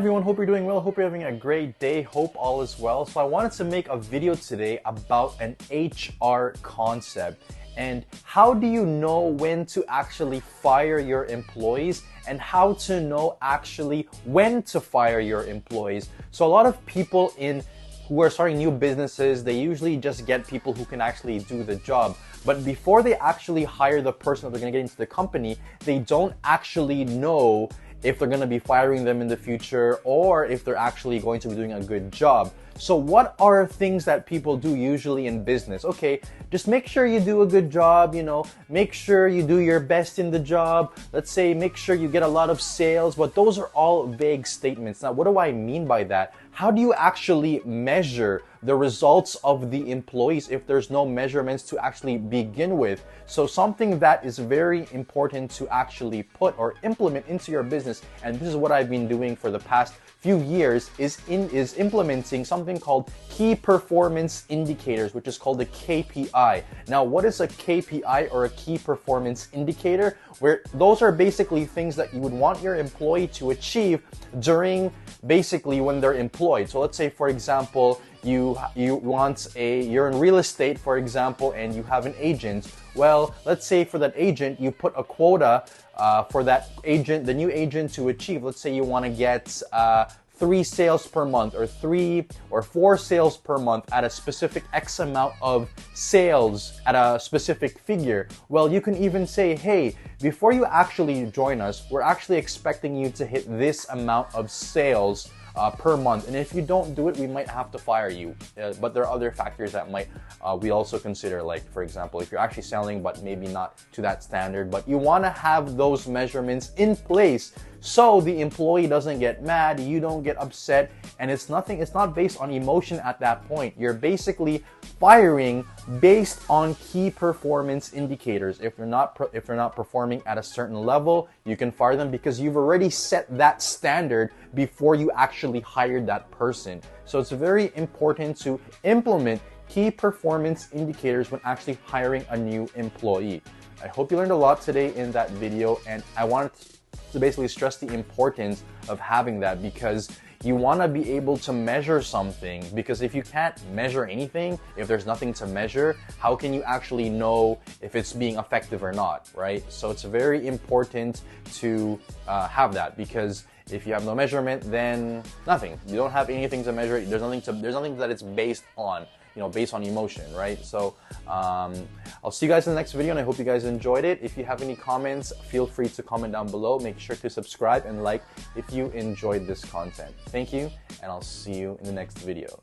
Everyone, hope you're doing well. Hope you're having a great day. Hope all is well. So I wanted to make a video today about an HR concept and how do you know when to actually fire your employees and how to know actually when to fire your employees. So a lot of people who are starting new businesses, they usually just get people who can actually do the job. But before they actually hire the person that they're going to get into the company, they don't actually know if they're going to be firing them in the future or if they're actually going to be doing a good job. So what are things that people do usually in business? Okay, just make sure you do a good job, make sure you do your best in the job. Let's say make sure you get a lot of sales, but those are all vague statements. Now, what do I mean by that? How do you actually measure the results of the employees if there's no measurements to actually begin with? So something that is very important to actually put or implement into your business, and this is what I've been doing for the past few years, is implementing something called key performance indicators, which is called a KPI. Now, what is a KPI or a key performance indicator? Where those are basically things that you would want your employee to achieve during basically when they're employed. So let's say, for example, you're in real estate, for example, and you have an agent. Well, let's say for that agent, you put a quota for that agent, the new agent, to achieve. Let's say you want to get 3 sales per month or 3 or 4 sales per month at a specific X amount of sales at a specific figure. Well, you can even say, hey, before you actually join us, we're actually expecting you to hit this amount of sales per month, and if you don't do it, we might have to fire you. But there are other factors that we also consider, like for example, if you're actually selling but maybe not to that standard, but you want to have those measurements in place so the employee doesn't get mad, you don't get upset, and it's not based on emotion at that point. You're basically firing based on key performance indicators. If they're not performing at a certain level, you can fire them because you've already set that standard before you actually hired that person. So it's very important to implement key performance indicators when actually hiring a new employee. I hope you learned a lot today in that video, and I wanted to basically stress the importance of having that, because you want to be able to measure something, because if you can't measure anything, if there's nothing to measure, how can you actually know if it's being effective or not, right? So it's very important to have that, because if you have no measurement, then nothing. You don't have anything to measure. There's nothing that it's based on, based on emotion, right? So I'll see you guys in the next video, and I hope you guys enjoyed it. If you have any comments, feel free to comment down below. Make sure to subscribe and like if you enjoyed this content. Thank you, and I'll see you in the next video.